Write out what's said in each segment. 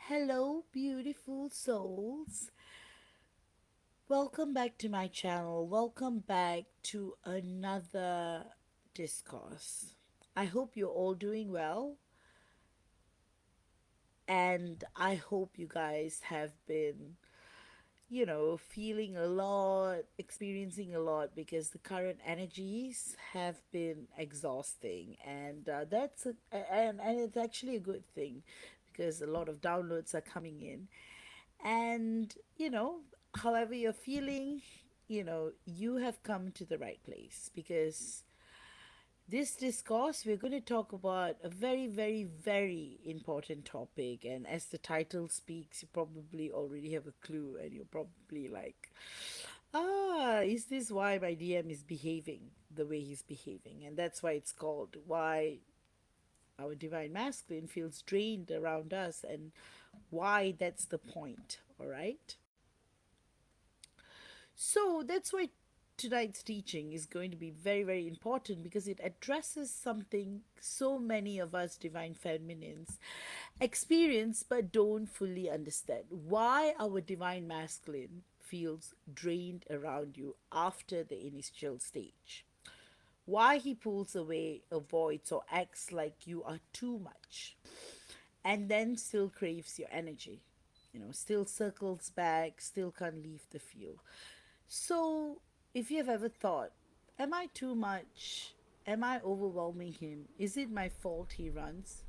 Hello, beautiful souls. Welcome back to my channel. Welcome back to another discourse. I hope you're all doing well, and I hope you guys have been, feeling a lot, experiencing a lot because the current energies have been exhausting, and and it's actually a good thing because a lot of downloads are coming in. And, however you're feeling, you have come to the right place because this discourse, we're going to talk about a very, very, very important topic. And as the title speaks, you probably already have a clue, and you're probably like, is this why my DM is behaving the way he's behaving? And that's why it's called Why Our Divine Masculine Feels Drained Around Us, and why that's the point, all right? So that's why tonight's teaching is going to be very, very important because it addresses something so many of us divine feminines experience but don't fully understand. Why our divine masculine feels drained around you after the initial stage. Why he pulls away, avoids, or acts like you are too much and then still craves your energy. Still circles back, still can't leave the field. So, if you have ever thought, am I too much? Am I overwhelming him? Is it my fault he runs?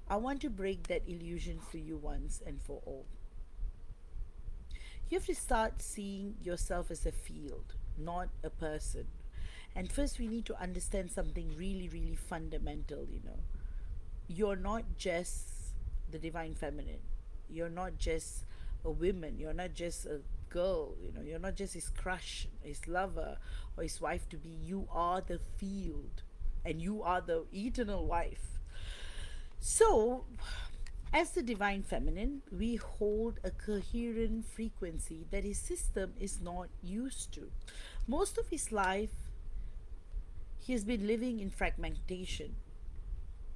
I want to break that illusion for you once and for all. You have to start seeing yourself as a field, not a person. And first, we need to understand something really, really fundamental. You're not just the divine feminine. You're not just a woman. You're not just a girl. You're not just his crush, his lover, or his wife to be. You are the field, and you are the eternal wife. So, as the divine feminine, we hold a coherent frequency that his system is not used to. Most of his life, he has been living in fragmentation,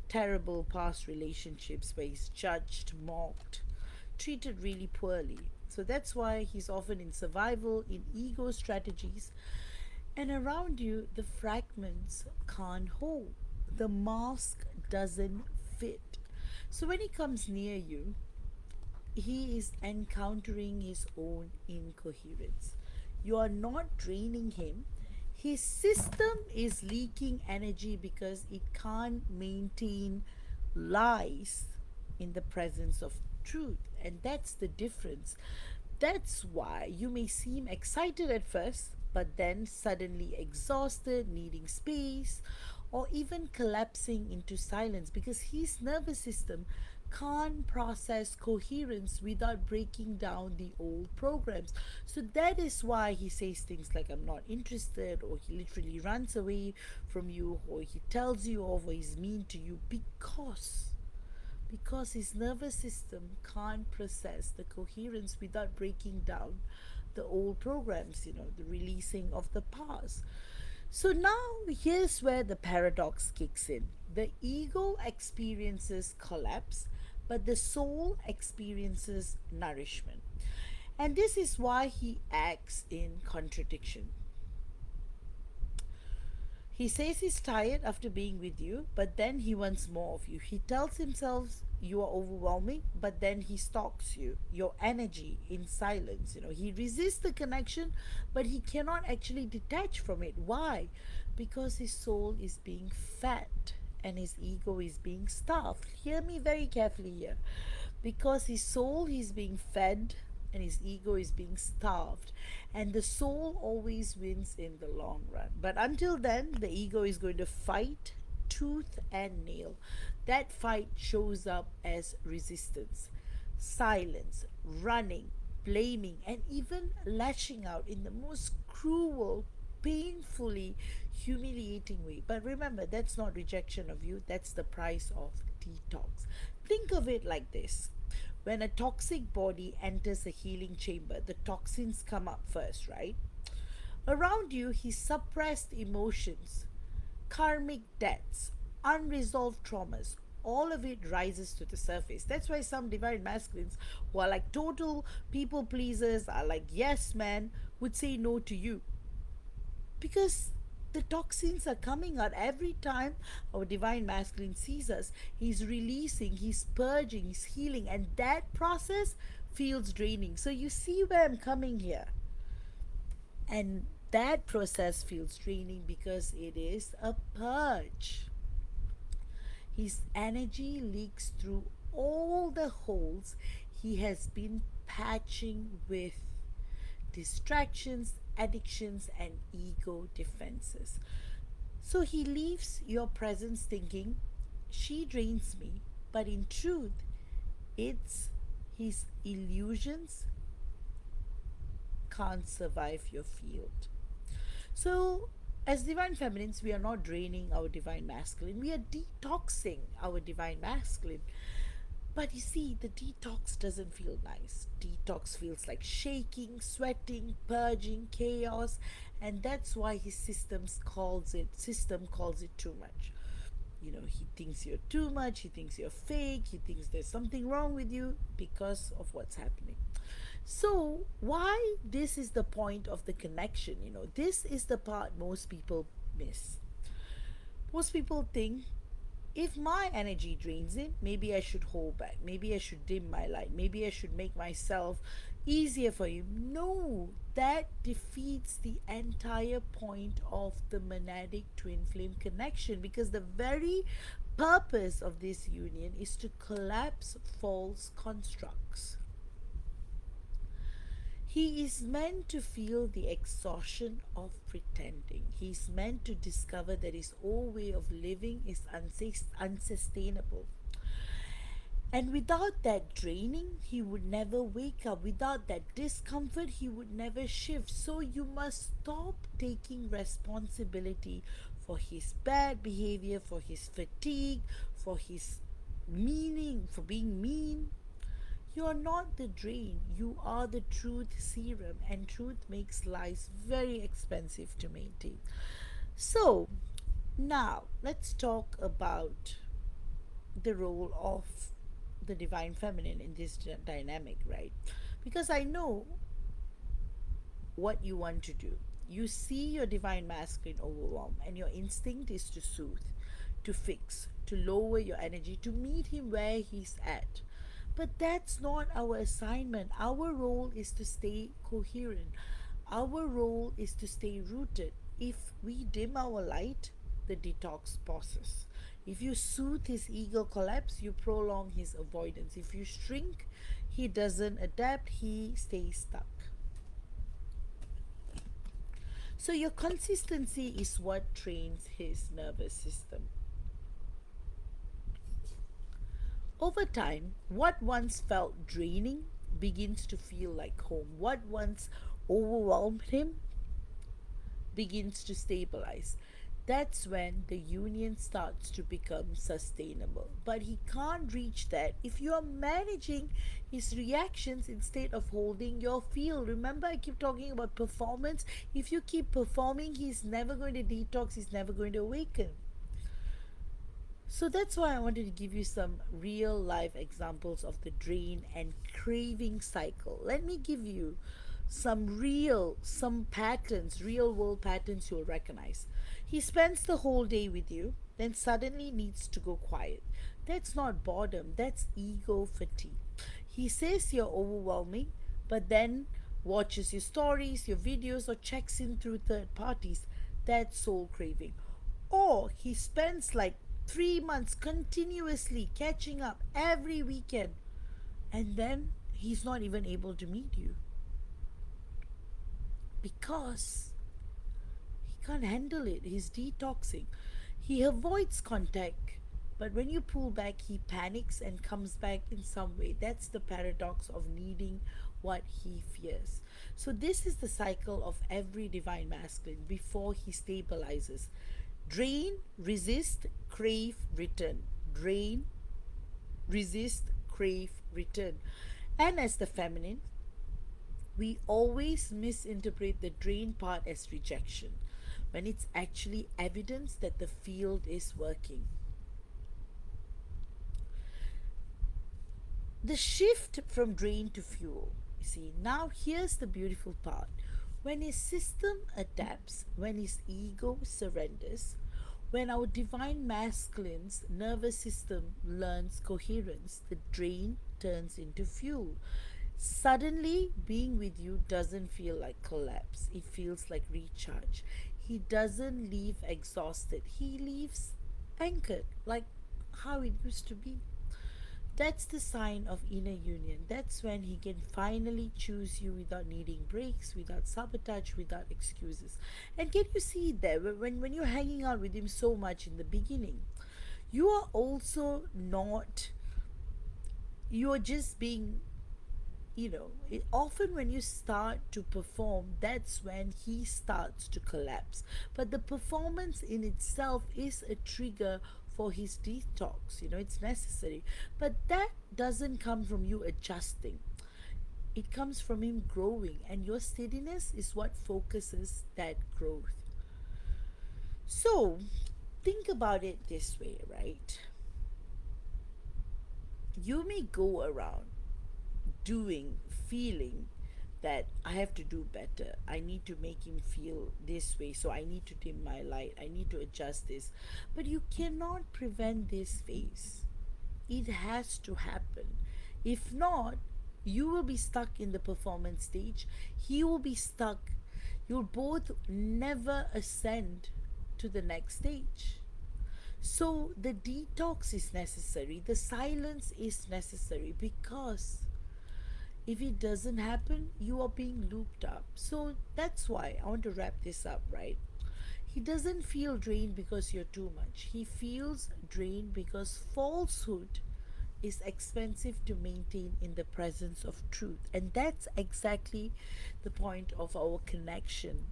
terrible past relationships where he's judged, mocked, treated really poorly. So that's why he's often in survival, in ego strategies, and around you, the fragments can't hold. The mask doesn't fit. So when he comes near you, he is encountering his own incoherence. You are not draining him. His system is leaking energy because it can't maintain lies in the presence of truth. And that's the difference. That's why you may seem excited at first, but then suddenly exhausted, needing space, or even collapsing into silence because his nervous system can't process coherence without breaking down the old programs. So that is why he says things like, I'm not interested, or he literally runs away from you, or he tells you off, or he's mean to you because his nervous system can't process the coherence without breaking down the old programs, the releasing of the past. So now here's where the paradox kicks in. The ego experiences collapse, but the soul experiences nourishment. And this is why he acts in contradiction. He says he's tired after being with you, but then he wants more of you. He tells himself you are overwhelming, but then he stalks you, your energy in silence. He resists the connection, but he cannot actually detach from it. Why? Because his soul is being fed and his ego is being starved. Hear me very carefully here. Because his soul is being fed and his ego is being starved, and the soul always wins in the long run. But until then, the ego is going to fight tooth and nail. That fight shows up as resistance, silence, running, blaming, and even lashing out in the most cruel, painfully humiliating way. But remember, that's not rejection of you, that's the price of detox. Think of it like this: when a toxic body enters a healing chamber, the toxins come up first, right? Around you, his suppressed emotions, karmic debts, unresolved traumas, all of it rises to the surface. That's why some divine masculines who are like total people pleasers, are like yes man, would say no to you, because the toxins are coming out every time our divine masculine sees us. He's releasing, he's purging, he's healing, and that process feels draining. So you see where I'm coming here. And that process feels draining because it is a purge. His energy leaks through all the holes he has been patching with distractions, addictions, and ego defenses. So he leaves your presence thinking, she drains me, but in truth, it's his illusions can't survive your field. So, as divine feminines, we are not draining our divine masculine, we are detoxing our divine masculine. But you see, the detox doesn't feel nice. Detox feels like shaking, sweating, purging, chaos, and that's why his system calls it too much. You know, he thinks you're too much, he thinks you're fake, he thinks there's something wrong with you because of what's happening. So, why this is the point of the connection? You know, this is the part most people miss. Most people think, if my energy drains it, maybe I should hold back. Maybe I should dim my light. Maybe I should make myself easier for you. No, that defeats the entire point of the monadic twin flame connection, because the very purpose of this union is to collapse false constructs. He is meant to feel the exhaustion of pretending. He is meant to discover that his old way of living is unsustainable. And without that draining, he would never wake up. Without that discomfort, he would never shift. So you must stop taking responsibility for his bad behavior, for his fatigue, for his meaning, for being mean. You are not the drain, you are the truth serum, and truth makes lives very expensive to maintain. So, now let's talk about the role of the divine feminine in this dynamic, right? Because I know what you want to do. You see your divine masculine overwhelm, and your instinct is to soothe, to fix, to lower your energy, to meet him where he's at. But that's not our assignment. Our role is to stay coherent. Our role is to stay rooted. If we dim our light, the detox pauses. If you soothe his ego collapse, you prolong his avoidance. If you shrink, he doesn't adapt, he stays stuck. So your consistency is what trains his nervous system. Over time, what once felt draining begins to feel like home. What once overwhelmed him begins to stabilize. That's when the union starts to become sustainable. But he can't reach that if you are managing his reactions instead of holding your field. Remember, I keep talking about performance. If you keep performing, he's never going to detox, he's never going to awaken. So that's why I wanted to give you some real life examples of the drain and craving cycle. Let me give you some patterns, real world patterns you'll recognize. He spends the whole day with you, then suddenly needs to go quiet. That's not boredom, that's ego fatigue. He says you're overwhelming, but then watches your stories, your videos, or checks in through third parties. That's soul craving. Or he spends like 3 months continuously catching up every weekend, and then he's not even able to meet you because he can't handle it. He's detoxing. He avoids contact, but when you pull back, he panics and comes back in some way. That's the paradox of needing what he fears. So, this is the cycle of every divine masculine before he stabilizes. Drain, resist, crave, return. Drain, resist, crave, return. And as the feminine, we always misinterpret the drain part as rejection when it's actually evidence that the field is working. The shift from drain to fuel. You see, now here's the beautiful part. When his system adapts, when his ego surrenders, when our divine masculine's nervous system learns coherence, the drain turns into fuel. Suddenly, being with you doesn't feel like collapse, it feels like recharge. He doesn't leave exhausted, he leaves anchored, like how it used to be. That's the sign of inner union. That's when he can finally choose you without needing breaks, without sabotage, without excuses. And can you see it there when you're hanging out with him so much in the beginning? You are also not, you are just being, often when you start to perform, that's when he starts to collapse. But the performance in itself is a trigger for his detox. It's necessary. But that doesn't come from you adjusting, it comes from him growing, and your steadiness is what focuses that growth. So, think about it this way, right? You may go around doing, feeling that I have to do better. I need to make him feel this way, so I need to dim my light. I need to adjust this. But you cannot prevent this phase. It has to happen. If not, you will be stuck in the performance stage. He will be stuck. You'll both never ascend to the next stage. So the detox is necessary, the silence is necessary, because if it doesn't happen, you are being looped up. So that's why I want to wrap this up, right? He doesn't feel drained because you're too much. He feels drained because falsehood is expensive to maintain in the presence of truth. And that's exactly the point of our connection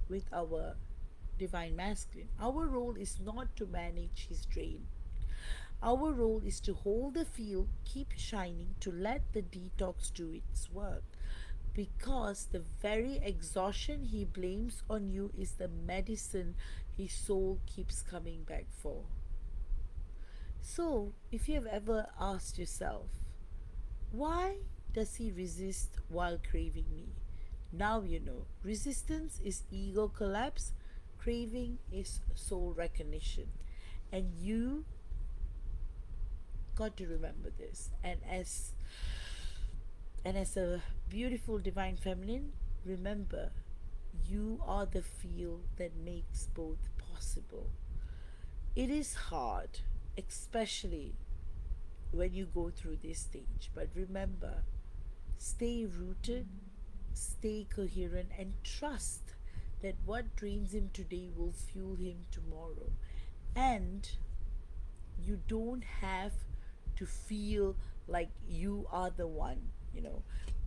with our divine masculine. Our role is not to manage his drain. Our role is to hold the field, keep shining, to let the detox do its work. Because the very exhaustion he blames on you is the medicine his soul keeps coming back for. So, if you have ever asked yourself, why does he resist while craving me? Now you know. Resistance is ego collapse, craving is soul recognition. And you got to remember this. And as a beautiful divine feminine, remember, you are the field that makes both possible. It is hard, especially when you go through this stage, but remember, stay rooted, stay coherent, and trust that what drains him today will fuel him tomorrow. And you don't have to feel like you are the one.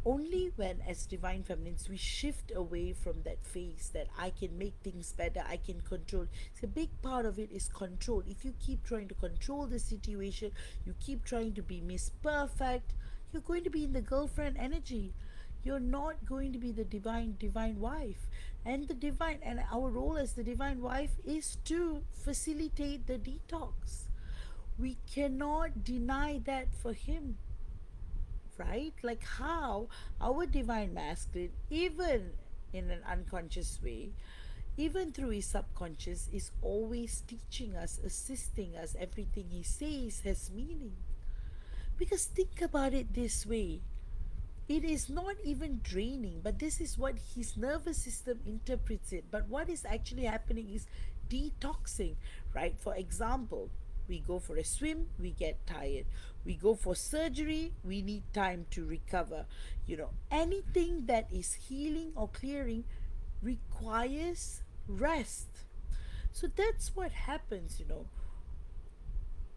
Only when, as divine feminines, we shift away from that phase that I can make things better, I can control. So a big part of it is control. If you keep trying to control the situation, you keep trying to be Miss Perfect, you're going to be in the girlfriend energy. You're not going to be the divine wife. And our role as the divine wife is to facilitate the detox. We cannot deny that for him, right? Like how our divine masculine, even in an unconscious way, even through his subconscious, is always teaching us, assisting us. Everything he says has meaning. Because think about it this way, it is not even draining, but this is what his nervous system interprets it. But what is actually happening is detoxing, right? For example, we go for a swim, we get tired. We go for surgery, we need time to recover. Anything that is healing or clearing requires rest. So that's what happens.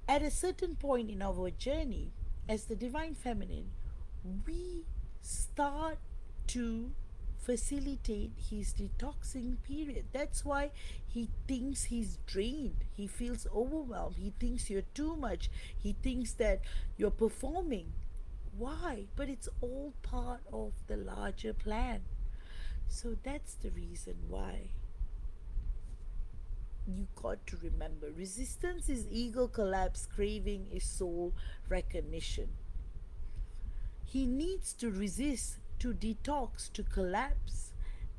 At a certain point in our journey as the divine feminine, we start to facilitate his detoxing period. That's why he thinks he's drained. He feels overwhelmed. He thinks you're too much. He thinks that you're performing. Why? But it's all part of the larger plan. So that's the reason why you got to remember, resistance is ego collapse, craving is soul recognition. He needs to resist, to detox, to collapse,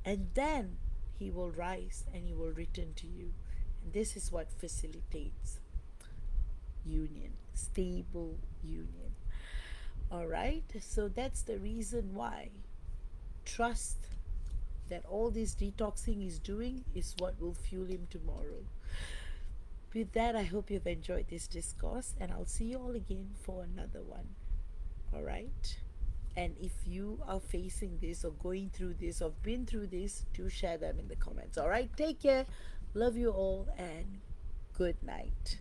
and then he will rise and he will return to you. And this is what facilitates union, stable union. All right, so that's the reason why trust that all this detoxing is doing is what will fuel him tomorrow. With that, I hope you've enjoyed this discourse, and I'll see you all again for another one. All right. And if you are facing this or going through this or been through this, do share them in the comments. All right. Take care. Love you all and good night.